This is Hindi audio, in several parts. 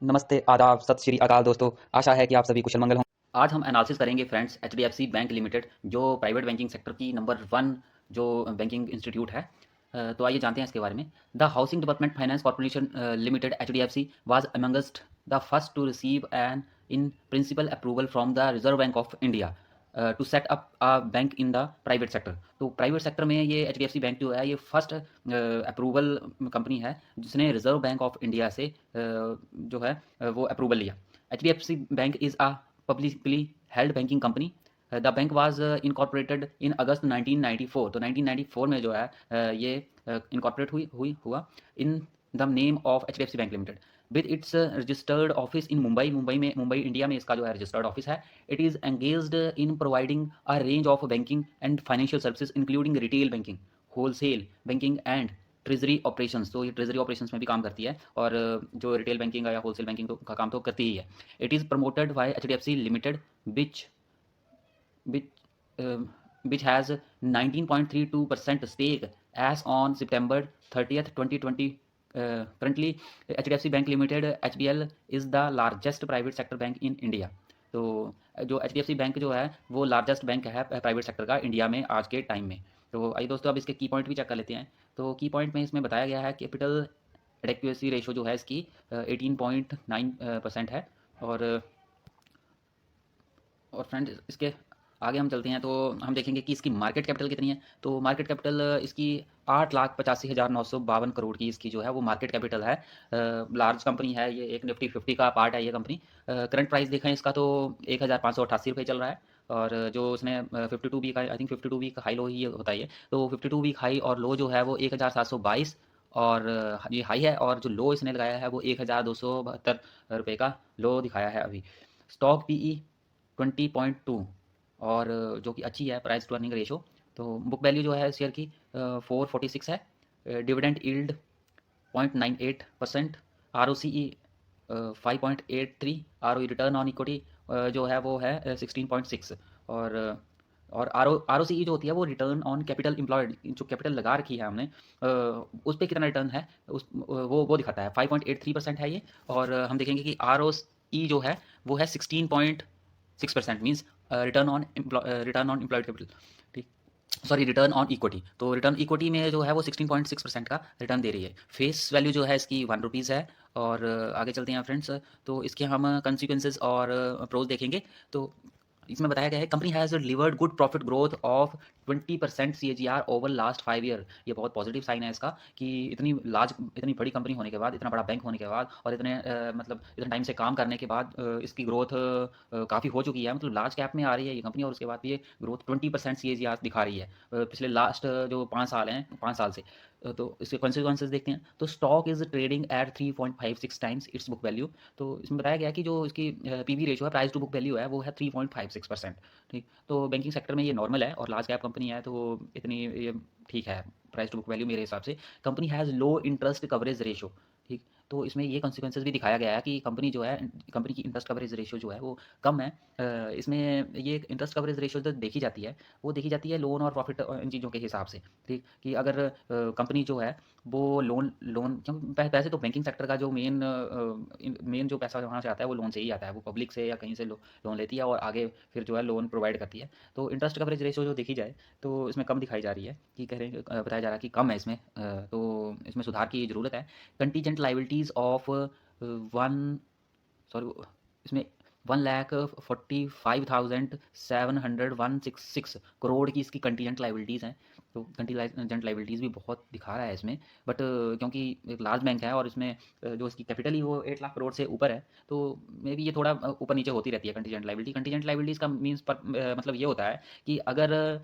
नमस्ते, आदाब, सत श्री अकाल दोस्तों। आशा है कि आप सभी कुशल मंगल हों। आज हम एनालिसिस करेंगे फ्रेंड्स एचडीएफसी बैंक लिमिटेड, जो प्राइवेट बैंकिंग सेक्टर की नंबर 1 जो बैंकिंग इंस्टीट्यूट है। तो आइए जानते हैं इसके बारे में। The housing development finance corporation limited HDFC was amongst the first to receive an in principle approval from the reserve bank of India to set up a bank in the private sector. तो प्राइवेट सेक्टर में ये एचडीएफसी बैंक जो है ये फर्स्ट अप्रूवल कंपनी है जिसने रिजर्व बैंक ऑफ इंडिया से जो है वो अप्रूवल लिया। HDFC bank is a publicly held banking company. The bank was incorporated in August 1994। तो 1994 में जो है ये इनकॉर्पोरेट हुआ in the name of HDFC bank limited with its registered office in Mumbai India में इसका जो है रजिस्टर्ड ऑफिस है। It is engaged in providing a range of banking and financial services including retail banking, wholesale banking and treasury operations. तो ये ट्रेजरी ऑपरेशंस में भी काम करती है और जो रिटेल बैंकिंग या होलसेल बैंकिंग तो का काम तो करती ही है। It is promoted by HDFC limited which which which has 19.32% stake as on September 30th 2020. Currently HDFC Bank Limited HBL is the largest private sector bank in India. तो जो HDFC बैंक जो है वो लार्जेस्ट बैंक है प्राइवेट सेक्टर का इंडिया में आज के टाइम में। तो आइए दोस्तों अब इसके की पॉइंट भी चेक कर लेते हैं। तो की पॉइंट में इसमें बताया गया है कैपिटल एडेक्वेसी रेशो जो है इसकी 18.9% है। और फ्रेंड्स इसके आगे हम चलते हैं तो हम देखेंगे कि इसकी मार्केट कैपिटल कितनी है। तो मार्केट कैपिटल इसकी 8,85,952 करोड़ की इसकी जो है वो मार्केट कैपिटल है। लार्ज कंपनी है ये, एक निफ्टी 50 का पार्ट है ये कंपनी। करंट प्राइस देखें इसका तो 1,588 रुपये चल रहा है। और जो उसने 52 week I think 52 week high low ही होता है ये। तो 52 वीक हाई और लो जो है वो 1,722 और ये हाई है, और जो लो इसने लगाया है वो 1,272 रुपये का लो दिखाया है अभी। स्टॉक पीई 20.2 और जो कि अच्छी है प्राइस टू अर्निंग रेशो। तो बुक वैल्यू जो है शेयर की 446 है। Dividend yield 0.98%। R O C E 5.83। R O return on equity जो है वो है 16.6। और आर ओ सी ई जो होती है वो रिटर्न ऑन कैपिटल एम्प्लॉयड, जो कैपिटल लगा रखी है हमने उस पर कितना रिटर्न है उस वो दिखाता है। 5.83% है ये। और हम देखेंगे कि आर ओ ई जो है वो है 16.6%, means return on employed capital, ठीक, सॉरी रिटर्न ऑन इक्विटी। तो रिटर्न इक्विटी में जो है वो 16.6% का रिटर्न दे रही है। फेस वैल्यू जो है इसकी 1 रुपीज़ है। और आगे चलते हैं फ्रेंड्स तो इसके हम कंसिक्वेंसेज और प्रोज देखेंगे। तो इसमें बताया गया है company has delivered good profit growth of 20% CAGR over last 5 year. ये बहुत पॉजिटिव साइन है इसका कि इतनी बड़ी कंपनी होने के बाद, इतना बड़ा बैंक होने के बाद और इतने मतलब इतने टाइम से काम करने के बाद इसकी ग्रोथ काफ़ी हो चुकी है। मतलब लार्ज कैप में आ रही है ये कंपनी और उसके बाद भी ये ग्रोथ 20% CAGR दिखा रही है पिछले लास्ट जो 5 साल हैं, 5 साल से। तो इसके कॉन्सिक्वेंसेज देखते हैं। तो stock is trading at 3.56 times it's book value. तो इसमें बताया गया कि जो इसकी पीवी रेशो है, प्राइस टू बुक वैल्यू है, वो है 3.56%। ठीक, तो बैंकिंग सेक्टर में ये नॉर्मल है और लार्ज कैप कंपनी है तो इतनी ये ठीक है प्राइस टू बुक वैल्यू मेरे हिसाब से। Company has low interest coverage ratio. ठीक, तो इसमें ये कॉन्सिक्वेंसेज भी दिखाया गया है कि कंपनी जो है, कंपनी की इंटरेस्ट कवरेज रेशो जो है वो कम है। इसमें ये इंटरेस्ट कवरेज रेशो जो देखी जाती है वो देखी जाती है लोन और प्रॉफिट इन चीज़ों के हिसाब से। ठीक, कि अगर कंपनी जो है वो लोन लोन क्यों पैसे तो बैंकिंग सेक्टर का जो मेन जो पैसा वहाँ से आता है वो लोन से ही आता है। वो पब्लिक से या कहीं से लोन लेती है और आगे फिर जो है लोन प्रोवाइड करती है। तो इंटरेस्ट कवरेज रेशो जो देखी जाए तो इसमें कम दिखाई जा रही है कि कह रहे हैं बताया जा रहा है कि कम है इसमें। तो इसमें सुधार की ज़रूरत है। Contingent liabilities of one sorry इसमें 1,45,766 करोड़ की इसकी कंटीजेंट लाइबिलिटीज़ हैं। तो कंटीजेंट लाइबिलिटीज़ भी बहुत दिखा रहा है इसमें। बट क्योंकि एक लार्ज बैंक है और इसमें जो इसकी कैपिटल ही वो 8 लाख करोड़ से ऊपर है तो मे बी ये थोड़ा ऊपर नीचे होती रहती है कंटीजेंट लाइबिलिटीज़ का मीन्स पर मतलब ये होता है कि अगर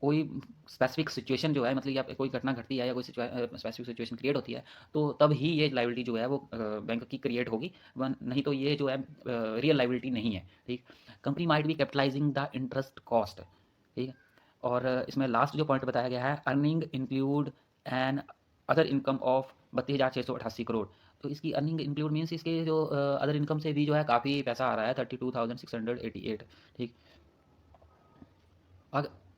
कोई स्पेसिफिक सिचुएशन जो है, मतलब या कोई घटना घटती है या कोई स्पेसिफिक सिचुएशन क्रिएट होती है तो तब ही ये लाइबिलिटी जो है वो बैंक की क्रिएट होगी, नहीं तो ये जो है रियल लाइबिलिटी नहीं है। ठीक, company might be capitalising the interest cost. ठीक है, और इसमें लास्ट जो पॉइंट बताया गया है earning include an other income of 32,688 crore. तो इसकी अर्निंग इंक्लूड मीन्स इसके जो अदर इनकम से भी जो है काफ़ी पैसा आ रहा है 32,688। ठीक,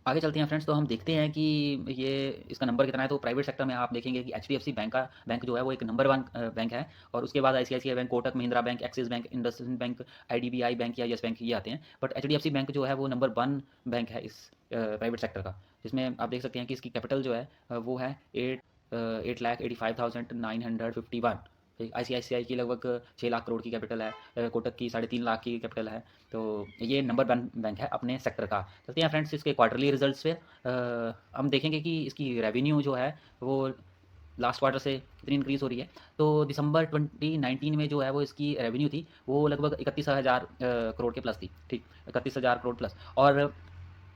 आगे चलते हैं फ्रेंड्स, तो हम देखते हैं कि ये इसका नंबर कितना है। तो प्राइवेट सेक्टर में आप देखेंगे कि एचडीएफसी बैंक जो है वो एक नंबर 1 बैंक है, और उसके बाद ICICI bank, Kotak Mahindra bank, axis bank, IndusInd bank, IDBI bank या येस बैंक ये आते हैं। बट एचडीएफसी बैंक जो है वो नंबर 1 बैंक है इस प्राइवेट सेक्टर का, जिसमें आप देख सकते हैं कि इसकी कैपिटल जो है वो है 8,85,951। ठीक, आईसीआईसीआई की लगभग 6 लाख करोड़ की कैपिटल है, कोटक की 3.5 लाख की कैपिटल है। तो ये नंबर 1 बैंक है अपने सेक्टर का। चलते हैं फ्रेंड्स इसके क्वार्टरली रिजल्ट्स पे। हम देखेंगे कि इसकी रेवेन्यू जो है वो लास्ट क्वार्टर से कितनी इंक्रीज़ हो रही है। तो दिसंबर 2019 में जो है वो इसकी रेवेन्यू थी वो लगभग 31,000 करोड़ के प्लस थी। ठीक, 31,000 करोड़ प्लस, और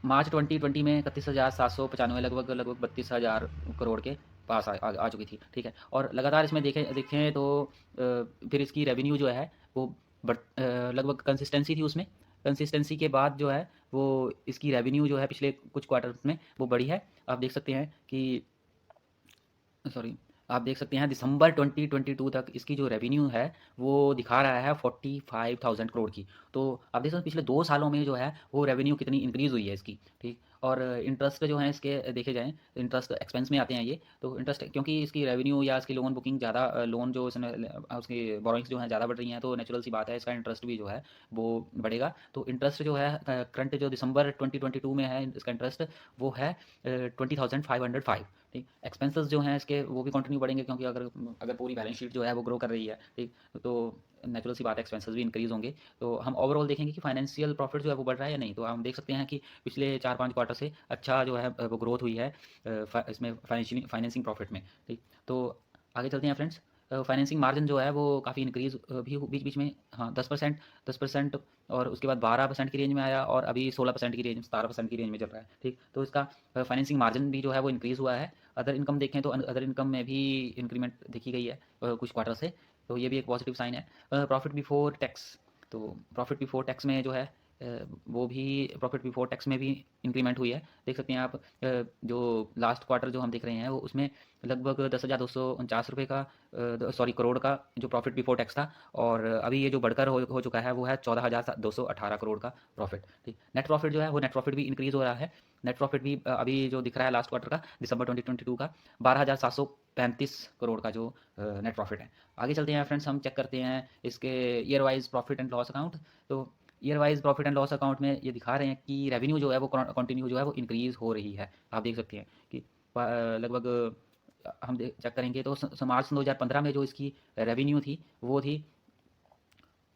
मार्च 2020 में 31,795, लगभग लगभग 32,000 करोड़ के पास आ चुकी थी। ठीक है, और लगातार इसमें देखें तो फिर इसकी रेवेन्यू जो है वो लगभग कंसिस्टेंसी थी उसमें। कंसिस्टेंसी के बाद जो है वो इसकी रेवेन्यू जो है पिछले कुछ क्वार्टर में वो बढ़ी है। आप देख सकते हैं कि सॉरी आप देख सकते हैं दिसंबर 2022 तक इसकी जो रेवेन्यू है वो दिखा रहा है 45,000 करोड़ की। तो आप देख सकते हैं पिछले 2 सालों में जो है वो रेवेन्यू कितनी इंक्रीज़ हुई है इसकी। ठीक, और इंटरेस्ट जो है इसके देखे जाएँ, इंटरेस्ट एक्सपेंस में आते हैं ये। तो इंटरेस्ट क्योंकि इसकी रेवेन्यू या इसकी लोन बुकिंग ज़्यादा, लोन जो इसमें उसकी बोरोइंग्स जो हैं ज़्यादा बढ़ रही हैं, तो नेचुरल सी बात है इसका इंटरेस्ट भी जो है वो बढ़ेगा। तो इंटरेस्ट जो है करंट जो दिसंबर 2022 में है इसका इंटरेस्ट वो है 20,505। ठीक, एक्सपेंसेस जो हैं इसके वो भी कंटिन्यू बढ़ेंगे, क्योंकि अगर अगर पूरी बैलेंस शीट जो है वो ग्रो कर रही है। ठीक, तो नेचुरल सी बात है एक्सपेंसेस भी इंक्रीज़ होंगे। तो हम ओवरऑल देखेंगे कि फाइनेंशियल प्रॉफिट जो है वो बढ़ रहा है या नहीं। तो हम देख सकते हैं कि पिछले 4-5 क्वार्टर से अच्छा जो है वो ग्रोथ हुई है इसमें फाइनेंसिंग प्रॉफिट में। ठीक, तो आगे चलते हैं फ्रेंड्स। फाइनेंसिंग मार्जिन जो है वो काफ़ी इंक्रीज़ भी बीच बीच में, हाँ 10%, और उसके बाद 12% की रेंज में आया, और अभी 16% की रेंज, 17% की रेंज में चल रहा है। ठीक, तो इसका फाइनेंसिंग मार्जिन भी जो है वो इंक्रीज़ हुआ है। अदर इनकम देखें तो अदर इनकम में भी इंक्रीमेंट देखी गई है कुछ क्वार्टर से, तो ये भी एक पॉजिटिव साइन है। प्रॉफिट बिफोर टैक्स, तो प्रॉफिट बिफोर टैक्स में जो है वो भी प्रॉफिट बिफोर टैक्स में भी इंक्रीमेंट हुई है। देख सकते हैं आप जो लास्ट क्वार्टर जो हम देख रहे हैं वो उसमें लगभग 10,249 रुपये का, सॉरी करोड़ का जो प्रॉफिट बिफोर टैक्स था, और अभी ये जो बढ़कर हो चुका है वो है 14,218 करोड़ का प्रॉफिट। ठीक, नेट प्रॉफिट जो है वो नेट प्रॉफिट भी इंक्रीज़ हो रहा है। नेट प्रॉफिट भी अभी जो दिख रहा है लास्ट क्वार्टर का दिसंबर 2022 का 12,735 करोड़ का जो नेट प्रॉफिट है। आगे चलते हैं फ्रेंड्स, हम चेक करते हैं इसके year wise profit and loss account. तो year wise profit and loss account में ये दिखा रहे हैं कि रेवेन्यू जो है वो कंटिन्यू जो है वो इंक्रीज़ हो रही है। आप देख सकते हैं कि लगभग हम चेक करेंगे तो मार्च 2015 में जो इसकी रेवेन्यू थी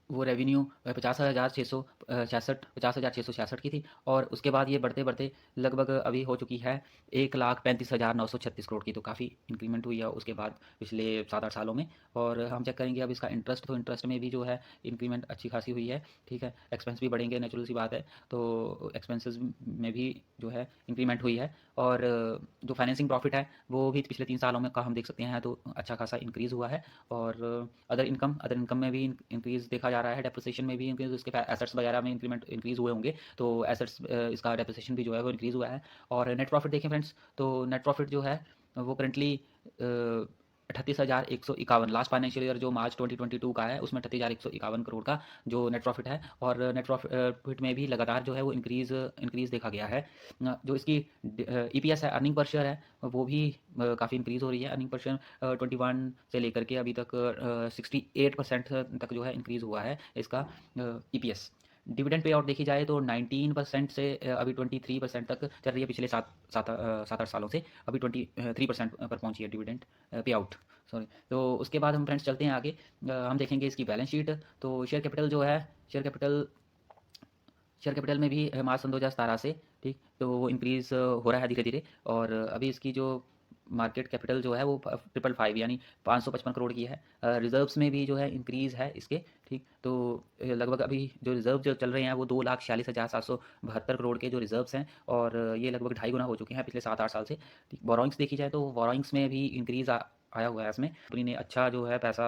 वो रेवेन्यू 50,666 की थी, और उसके बाद ये बढ़ते बढ़ते लगभग अभी हो चुकी है 1,35,936 करोड़ की। तो काफ़ी इंक्रीमेंट हुई है उसके बाद पिछले 7-8 सालों में। और हम चेक करेंगे अब इसका इंटरेस्ट, तो इंटरेस्ट में भी जो है इंक्रीमेंट अच्छी खासी हुई है। ठीक है, एक्सपेंस भी बढ़ेंगे, नेचुरल सी बात है, तो एक्सपेंसेस में भी जो है इंक्रीमेंट हुई है। और जो फाइनेंसिंग प्रॉफिट है वो भी पिछले 3 सालों में का हम देख सकते हैं तो अच्छा खासा इंक्रीज़ हुआ है। और अदर इनकम में भी इंक्रीज़ देखा जा रहा है, डेप्रिसिएशन में भी इंक्रीज़, इसके एसेट्स वगैरह में इंक्रीज़ हुए होंगे, तो एसेट्स इसका डेप्रिसिएशन भी जो है वो इंक्रीज़ हुआ है। और नेट प्रॉफिट देखें फ्रेंड्स, तो नेट प्रॉफिट जो है वो करंटली 38,151, लास्ट फाइनेंशियल ईयर जो मार्च 2022 का है उसमें 38,151 करोड़ का जो नेट प्रॉफिट है। और नेट प्रॉफिट में भी लगातार जो है वो इंक्रीज़ देखा गया है। जो इसकी ईपीएस है, अर्निंग पर शेयर है, वो भी काफ़ी इंक्रीज़ हो रही है। अर्निंग पर शेयर 21 से लेकर के अभी तक 68% तक जो है इंक्रीज़ हुआ है इसका ईपीएस। डिविडेंड पे आउट देखी जाए तो 19% से अभी 23% तक चल रही है पिछले 7-8 सालों से, अभी 23% पर पहुंची है डिविडेंड पे आउट, सॉरी। तो उसके बाद हम फ्रेंड्स चलते हैं आगे, हम देखेंगे इसकी बैलेंस शीट। तो शेयर कैपिटल जो है, शेयर कैपिटल में भी मार्च सन 2017 से, ठीक, तो वो इंक्रीज़ हो रहा है धीरे धीरे। और अभी इसकी जो मार्केट कैपिटल जो है वो 555 यानी 555 करोड़ की है। रिजर्व्स में भी जो है इंक्रीज़ है इसके। ठीक, तो लगभग अभी जो रिजर्व जो चल रहे हैं वो 2,46,772 करोड़ के जो रिजर्व्स हैं, और ये लगभग 2.5 गुना हो चुके हैं पिछले 7-8 साल से। ठीक, बोरोइंग्स देखी जाए तो बोरोइंग्स में भी इंक्रीज़ आया हुआ है इसमें। कंपनी ने अच्छा जो है पैसा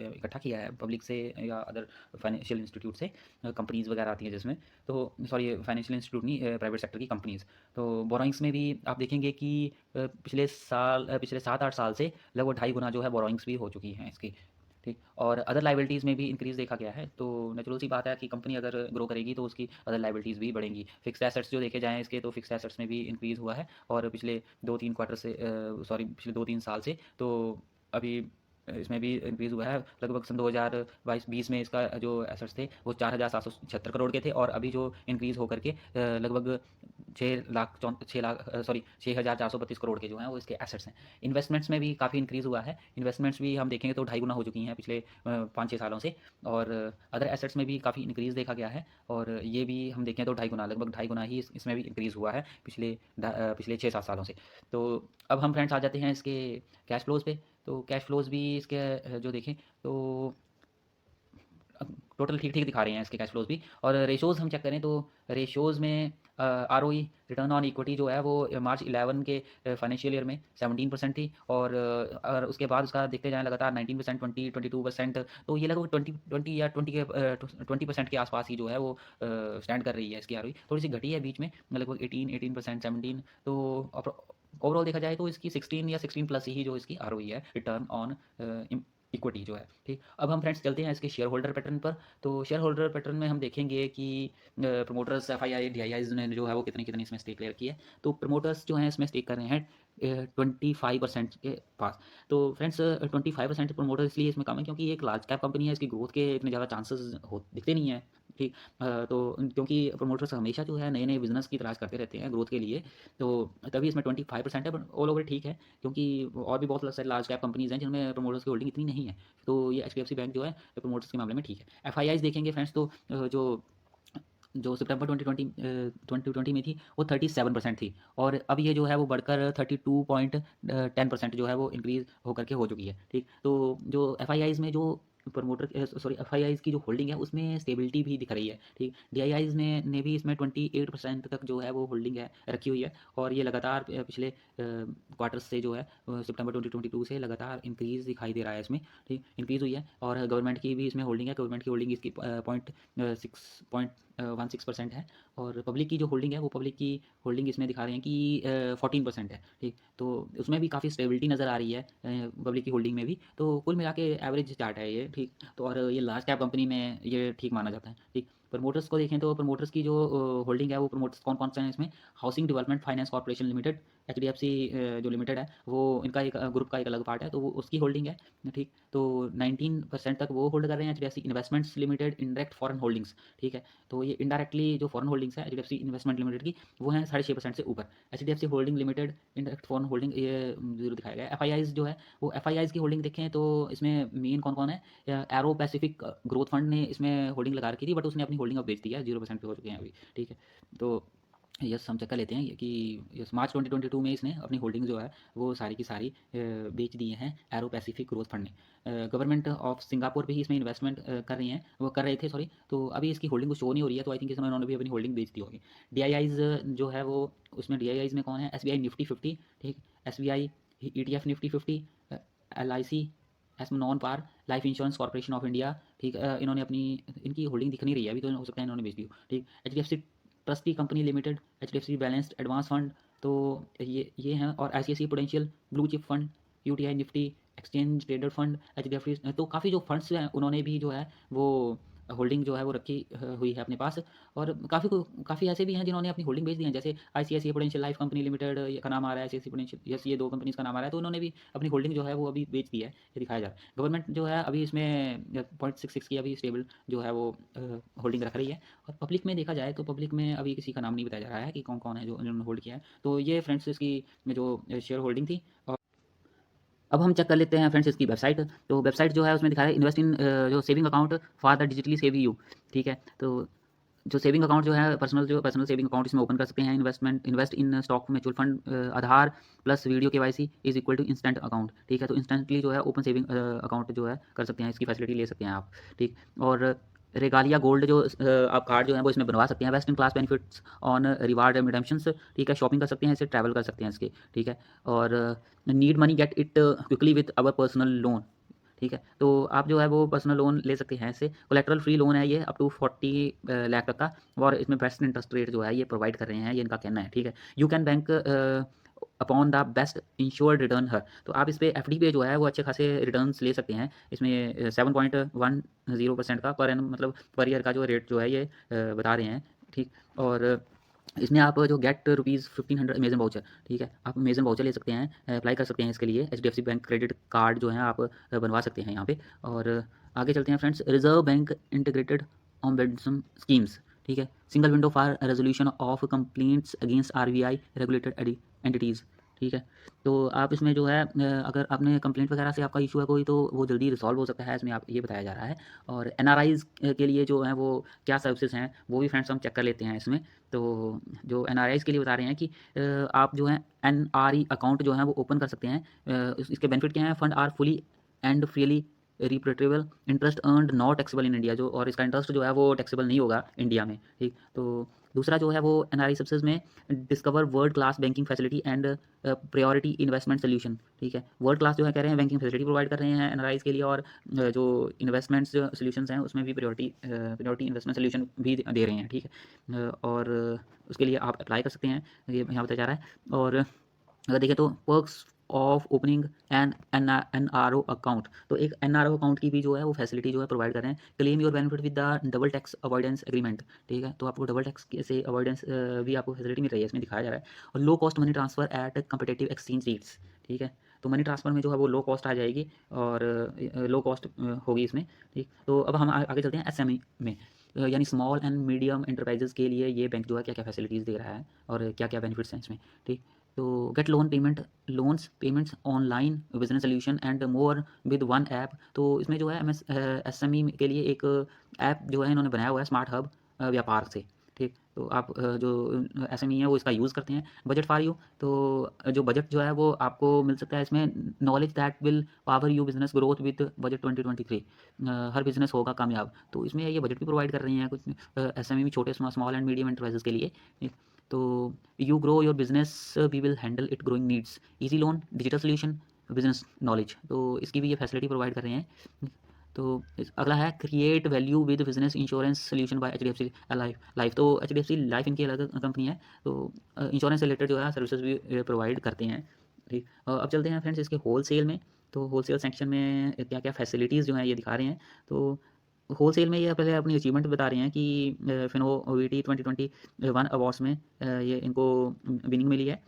इकट्ठा किया है पब्लिक से या अदर फाइनेंशियल इंस्टीट्यूट से, कंपनीज़ वगैरह आती हैं जिसमें, तो सॉरी फाइनेंशियल इंस्टीट्यूट नहीं, प्राइवेट सेक्टर की कंपनीज़। तो बोरोइंग्स में भी आप देखेंगे कि पिछले 7-8 साल से लगभग 2.5 गुना जो है बोरोइंग्स भी हो चुकी हैं इसकी। ठीक। और अदर लायबिलिटीज़ में भी इंक्रीज़ देखा गया है, तो नेचुरल सी बात है कि कंपनी अगर ग्रो करेगी तो उसकी अदर लायबिलिटीज़ भी बढ़ेंगी। फिक्स्ड एसेट्स जो देखे जाएँ इसके, तो फिक्स्ड एसेट्स में भी इंक्रीज़ हुआ है, और पिछले 2-3 क्वार्टर से पिछले 2-3 साल से, तो अभी इसमें भी इंक्रीज़ हुआ है। लगभग सन 2022-20 में इसका जो एसेट्स थे वो 4,776 करोड़ के थे, और अभी जो इंक्रीज़ होकर के लगभग 6,432 करोड़ के जो हैं वो इसके एसेट्स हैं। इन्वेस्टमेंट्स में भी काफ़ी इंक्रीज़ हुआ है। इन्वेस्टमेंट्स भी हम देखेंगे तो ढाई गुना हो चुकी हैं पिछले 5-6 सालों से, और अदर एसेट्स में भी काफ़ी इंक्रीज़ देखा गया है, और ये भी हम देखें तो ढाई गुना, लगभग ढाई गुना ही इसमें भी इंक्रीज़ हुआ है पिछले 6-7 सालों से। तो अब हम फ्रेंड्स आ जाते हैं इसके कैश फ्लोज़ पे। तो कैश फ्लोज़ भी इसके जो देखें तो टोटल ठीक-ठीक दिखा रहे हैं इसके कैश फ्लोज़ भी। और रेशोज़ हम चेक करें तो रेशोज़ में आरओई, रिटर्न ऑन इक्विटी जो है वो मार्च 11 के फाइनेंशियल ईयर में 17% थी, और उसके बाद उसका देखते जाएँ लगातार 19%, 20, 22%, तो ये लगभग 20 या 20% के आसपास ही जो है वो स्टैंड कर रही है इसकी आरओई। थोड़ी-सी घटी है बीच में, लगभग 18%, 17, तो ओवरऑल देखा जाए तो इसकी 16 या 16 प्लस ही जो इसकी आरओई है, रिटर्न ऑन इक्विटी जो है, ठीक। अब हम फ्रेंड्स चलते हैं इसके शेयर होल्डर पैटर्न पर। तो शेयर होल्डर पैटर्न में हम देखेंगे कि प्रमोटर्स, एफआईआई, डीआईआईज ने जो है वो कितनी कितनी इसमें स्टेक ले रखी है। तो प्रमोटर्स जो हैं इसमें स्टेक कर रहे हैं 25% के पास। तो फ्रेंड्स 25% प्रमोटर इसलिए इसमें कम है क्योंकि ये एक लार्ज कैप कंपनी है, इसकी ग्रोथ के इतने ज़्यादा चांसेस हो दिखते नहीं है, ठीक। तो क्योंकि प्रमोटर्स हमेशा जो है नए नए बिजनेस की तलाश करते रहते हैं ग्रोथ के लिए, तो तभी इसमें 25% है, बट ऑल ओवर ठीक है, क्योंकि और भी बहुत सारी लार्ज कैप कंपनीज हैं जिनमें प्रमोटर्स की होल्डिंग इतनी नहीं है। तो ये एचडीएफसी बैंक जो है प्रमोटर्स के मामले में ठीक है। एफआईआईज देखेंगे फ्रेंड्स, तो जो जो सितंबर 2020 में थी वो 37% थी, और अब ये जो है वो बढ़कर 32.10% जो है वो इंक्रीज़ होकर के हो चुकी है, ठीक। तो जो एफआईआईज़ में जो एफआईआईज़ की जो होल्डिंग है उसमें स्टेबिलिटी भी दिख रही है, ठीक। डीआईआईज़ ने भी इसमें 28% तक जो है वो होल्डिंग है रखी हुई है, और ये लगातार पिछले क्वार्टर्स से जो है सितंबर 2022 से लगातार इंक्रीज़ दिखाई दे रहा है इसमें, ठीक। इंक्रीज़ हुई है, और गवर्नमेंट की भी इसमें होल्डिंग है। गवर्नमेंट की होल्डिंग इसकी 16% है, और पब्लिक की जो होल्डिंग है वो पब्लिक की होल्डिंग इसमें दिखा रहे हैं कि 14% है, ठीक। तो उसमें भी काफ़ी स्टेबिलिटी नज़र आ रही है पब्लिक की होल्डिंग में भी। तो कुल मिला के एवरेज चार्ट है ये, ठीक। तो और ये लार्ज कैप कंपनी में ये ठीक माना जाता है, ठीक। प्रमोटर्स को देखें तो प्रमोटर्स की जो होल्डिंग है वो प्रमोटर्स कौन कौन से हैं इसमें, housing development finance corporation limited, HDFC जो लिमिटेड है वो इनका एक ग्रुप का एक अलग पार्ट है, तो वो उसकी होल्डिंग है, ठीक। तो 19% तक वो होल्ड कर रहे हैं। HDFC investments limited indirect foreign holdings, ठीक है। तो ये इनडायरेक्टली जो फॉरेन होल्डिंग्स है एचडीएफसी इन्वेस्टमेंट लिमिटेड की, वो हैं 6.5% से ऊपर। HDFC holding limited indirect foreign holding ये जीरो दिखाया गया है। एफआईआईज जो है वो एफआईआईज की होल्डिंग देखें तो इसमें मेन कौन कौन है, एरो पैसिफिक ग्रोथ फंड ने इसमें होल्डिंग लगा रखी थी, बट उसने अपनी होल्डिंग अब बेच दी है, 0% पे हो चुके हैं अभी, ठीक है। तो यस हम चेक कर लेते हैं कि यस मार्च 2022 में इसने अपनी होल्डिंग जो है वो सारी की सारी बेच दी हैं एरो पैसिफिक ग्रोथ फंड ने। गवर्नमेंट ऑफ सिंगापुर भी इसमें इन्वेस्टमेंट कर रही हैं, वो कर रहे थे सॉरी, तो अभी इसकी होल्डिंग को शो नहीं हो रही है, तो आई थिंक इसमें उन्होंने भी अपनी होल्डिंग बेच दी होगी। डीआईआईज जो है वो, उसमें डीआईआईज में कौन है, एसबीआई निफ्टी 50, ठीक। एसबीआई ईटीएफ निफ्टी 50, एलआईसी, एसम non par, life insurance corporation of India, ठीक। इन्होंने अपनी, इनकी होल्डिंग दिख नहीं रही है अभी, तो हो सकता है इन्होंने बेच दी हो, ठीक। HDFC trustee company limited, HDFC balanced advance fund, तो ये हैं, और ICICI potential blue chip fund, UTI Nifty exchange traded fund, HDFC, तो काफ़ी जो फंड्स हैं उन्होंने भी जो है वो होल्डिंग जो है वो रखी हुई है अपने पास। और काफ़ी ऐसे भी हैं जिन्होंने अपनी होल्डिंग बेच दी है, जैसे ICICI potential life company limited का नाम आ रहा है, आईसीआईसीआई पोटेंशियल, यस ये दो कंपनीज का नाम आ रहा है, तो उन्होंने भी अपनी होल्डिंग जो है वो अभी बेच दी है, ये दिखाया जा रहा है। गवर्नमेंट जो है अभी इसमें 0.66 की अभी स्टेबल जो है वो होल्डिंग रख रही है। और पब्लिक में देखा जाए तो पब्लिक में अभी किसी का नाम नहीं बताया जा रहा है कि कौन कौन है जो इन्होंने होल्ड किया है। तो ये फ्रेंड्स इसकी जो शेयर होल्डिंग थी। और अब हम चेक कर लेते हैं फ्रेंड्स इसकी वेबसाइट। तो वेबसाइट जो है उसमें दिखा रहा है इन्वेस्ट इन जो saving account for the digitally save you, ठीक है। तो जो सेविंग अकाउंट जो है पर्सनल सेविंग अकाउंट इसमें ओपन कर सकते हैं। Invest in stock mutual fund, Aadhaar plus video KYC is equal to instant account, ठीक है। तो इंस्टेंटली जो है ओपन सेविंग अकाउंट जो है कर सकते हैं, इसकी फैसिलिटी ले सकते हैं आप, ठीक। और रेगालिया गोल्ड जो आप कार्ड जो है वो इसमें बनवा सकते हैं, best in class benefits on reward redemptions, ठीक है। शॉपिंग कर सकते हैं, इससे ट्रैवल कर सकते हैं इसके, ठीक है। और need money get it quickly with our personal loan, ठीक है। तो आप जो है वो पर्सनल लोन ले सकते हैं इससे। कोलेक्ट्रल फ्री लोन है ये अप टू 40 लाख तक का, और इसमें बेस्ट इंटरेस्ट रेट जो है ये प्रोवाइड कर रहे हैं, ये इनका कहना है, ठीक है। You can bank upon the best insured return है। तो आप इस पे एफडी पे जो है वो अच्छे खासे रिटर्न्स ले सकते हैं। इसमें 7.10% का पर एनम मतलब पर ईयर का जो रेट जो है ये बता रहे हैं, ठीक। और इसमें आप जो गेट ₹1500 अमेजन वाउचर, ठीक है, आप अमेजन वाउचर ले सकते हैं, अप्लाई कर सकते हैं इसके लिए। एचडीएफसी बैंक क्रेडिट कार्ड जो है आप बनवा सकते हैं यहाँ पे। और आगे चलते हैं friends, reserve bank integrated ombudsman schemes, ठीक है, single window for resolution of complaints against RBI regulated entities, ठीक है। तो आप इसमें जो है अगर आपने कंप्लेंट वगैरह से आपका इशू है कोई, तो वो जल्दी रिसॉल्व हो सकता है, इसमें आप ये बताया जा रहा है। और एनआरआईज़ के लिए जो है वो क्या सर्विसेज हैं वो भी फ्रेंड्स हम चेक कर लेते हैं इसमें। तो जो एनआरआईज़ के लिए बता रहे हैं कि आप जो है एनआरई अकाउंट जो है वो ओपन कर सकते हैं। इसके बेनिफिट क्या हैं? Fund are fully and freely repatriable, interest earned not taxable in India, जो और इसका इंटरेस्ट जो है वो टैक्सेबल नहीं होगा इंडिया में, ठीक। तो दूसरा जो है वो एनआरई सक्सेस में discover world class banking facility and priority investment solution, ठीक है। वर्ल्ड क्लास जो है कह रहे हैं बैंकिंग फैसिलिटी प्रोवाइड कर रहे हैं एनआरआईज के लिए, और जो इन्वेस्टमेंट्स सोल्यूशंस हैं उसमें भी प्रायोरिटी इन्वेस्टमेंट सोल्यूशन भी दे रहे हैं, ठीक है। और उसके लिए आप अप्लाई कर सकते हैं, ये यहाँ बताया जा रहा है। और अगर देखें तो perks of opening N R O account, तो एक एनआरओ अकाउंट की भी जो है वो फैसिलिटी जो है प्रोवाइड कर रहे हैं। Claim your benefit with the double tax avoidance agreement, ठीक है। तो आपको डबल टैक्स से अवॉइडेंस भी आपको फैसिलिटी मिल रही है, इसमें दिखाया जा रहा है। और low cost money transfer at competitive exchange rates, ठीक है। तो मनी ट्रांसफर में जो है वो लो कॉस्ट आ जाएगी और लो कॉस्ट होगी इसमें, ठीक। तो अब हम आगे चलते हैं एसएमई में, यानी स्मॉल एंड मीडियम एंटरप्राइजेस के लिए ये बैंक जो है क्या क्या फैसिलिटीज़ दे रहा है और क्या क्या बेनिफिट्स हैं इसमें, ठीक। तो gate loans payments online business solution and more with one app. तो इसमें जो है एसएमई के लिए एक ऐप जो है इन्होंने बनाया हुआ है, स्मार्ट हब व्यापार से, ठीक। तो आप जो एसएमई है वो इसका यूज़ करते हैं। बजट फॉर यू, तो जो बजट जो है वो आपको मिल सकता है इसमें। Knowledge that will power you business growth with budget 2023, her business होगा कामयाब। तो इसमें ये बजट भी प्रोवाइड कर रही हैं कुछ एसएमई में, छोटे स्मॉल एंड मीडियम एंटरप्राइजेस के लिए, ठीक। तो you grow your business, we will handle it growing needs, easy loan, digital solution, business knowledge, तो इसकी भी ये फैसिलिटी प्रोवाइड कर रहे हैं। तो अगला है create value with business insurance solution bye HDFC life. तो एचडीएफसी लाइफ इनकी अलग कंपनी है, तो इंश्योरेंस से रिलेटेड जो है सर्विसेज भी प्रोवाइड करते हैं, ठीक। अब चलते हैं फ्रेंड्स इसके होलसेल में। तो होलसेल सेक्शन में क्या क्या फैसिलिटीज़ जो हैं ये दिखा रहे हैं। तो होलसेल में ये पहले अपनी अचीवमेंट बता रहे हैं कि फिनोविटी 2021 अवार्ड्स में ये इनको विनिंग मिली है,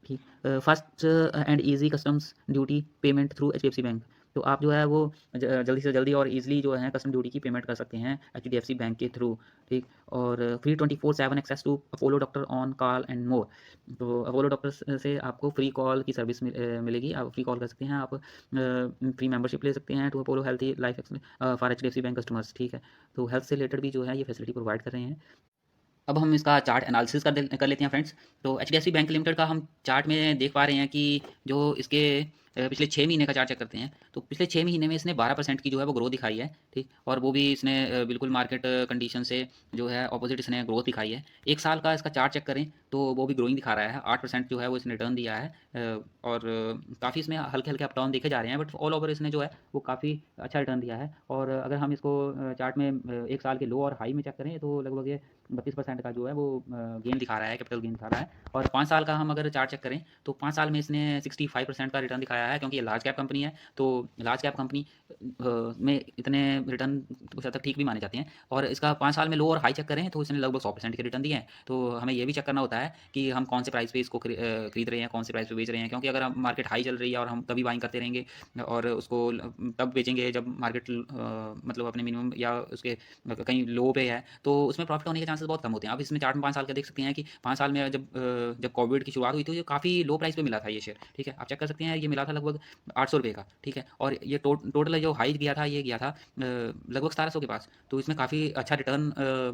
ठीक। First and easy customs duty payment through HDFC bank. तो आप जो है वो जल्दी से जल्दी और इजीली जो है कस्टम ड्यूटी की पेमेंट कर सकते हैं एचडीएफसी बैंक के थ्रू, ठीक। और free 24/7 access to Apollo doctor on call and more. तो अपोलो डॉक्टर से आपको फ्री कॉल की सर्विस मिलेगी, आप फ्री कॉल कर सकते हैं, आप फ्री मेंबरशिप ले सकते हैं to Apollo health life for HDFC bank customers, ठीक है। तो हेल्थ से रिलेटेड भी जो है ये फैसिलिटी प्रोवाइड कर रहे हैं। अब हम इसका चार्ट एनालिसिस कर लेते हैं फ्रेंड्स। तो एचडीएफसी बैंक लिमिटेड का हम चार्ट में देख पा रहे हैं कि जो इसके पिछले 6 महीने का चार्ट चेक करते हैं, तो पिछले 6 महीने में इसने 12% की जो है वो ग्रोथ दिखाई है, ठीक। और वो भी इसने बिल्कुल मार्केट कंडीशन से जो है ऑपोजिट इसने ग्रोथ दिखाई है। 1 साल का इसका चार्ट चेक करें तो वो भी ग्रोइंग दिखा रहा है, 8% जो है वो इसने रिटर्न दिया है। और काफ़ी इसमें हल्के हल्के अप डाउन देखे जा रहे हैं, बट ऑल ओवर इसने जो है वो काफ़ी अच्छा रिटर्न दिया है। और अगर हम इसको चार्ट में 1 साल के लो और हाई में चेक करें तो लगभग ये 32% का जो है वो गेन दिखा रहा है, कैपिटल गेन दिखा रहा है। और 5 साल का हम अगर चार्ट चेक करें तो 5 साल में इसने 65% का रिटर्न दिखाया है, क्योंकि ये लार्ज कैप कंपनी है। तो लार्ज कैप कंपनी में इतने रिटर्न कुछ हद तक ठीक भी माने जाते हैं। और इसका 5 साल में लो और हाई चेक करें तो इसने लगभग 100% के रिटर्न दिए हैं। तो हमें ये भी चेक करना होता है कि हम कौन से प्राइस पे इसको खरीद रहे हैं, कौन से प्राइस पे बेच रहे हैं, क्योंकि अगर हम मार्केट हाई चल रही है और हम तभी बाइंग करते रहेंगे और उसको तब बेचेंगे जब मार्केट मतलब अपने मिनिमम या उसके कहीं लो पे है, तो उसमें प्रॉफिट होने के चांसेस बहुत कम होते हैं। आप इसमें चार्ट में 5 साल का देख सकते हैं कि 5 साल में जब कोविड की शुरुआत हुई तो ये काफ़ी लो प्राइस पे मिला था ये शेयर, ठीक है। आप चेक कर सकते हैं, ये मिला था लगभग 800 रुपये का, ठीक है। और ये टोटल जो हाई गया था ये गया था लगभग 1700 के पास। तो इसमें काफ़ी अच्छा रिटर्न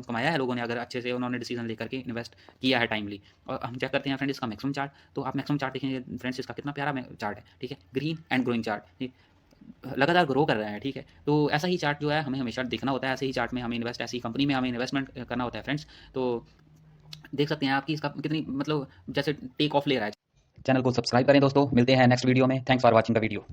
कमाया है लोगों ने, अगर अच्छे से उन्होंने डिसीजन लेकर के इन्वेस्ट किया है टाइमली। और हम चेक करते हैं फ्रेंड इसका मैक्सिमम चार्ट। तो आप मैक्सिमम चार्ट देखेंगे फ्रेंड्स, इसका कितना प्यारा चार्ट है, ठीक है। ग्रीन एंड ग्रोइंग चार्ट, ठीक, लगातार ग्रो कर रहा है, ठीक है। तो ऐसा ही चार्ट जो है हमें हमेशा देखना होता है, ऐसे ही चार्ट में हमें इन्वेस्ट, ऐसी कंपनी में हमें इन्वेस्टमेंट करना होता है फ्रेंड्स। तो देख सकते हैं आपकी इसका कितनी मतलब जैसे टेक ऑफ ले रहा है। चैनल को सब्सक्राइब करें दोस्तों, मिलते हैं नेक्स्ट वीडियो में। Thanks for watching the video.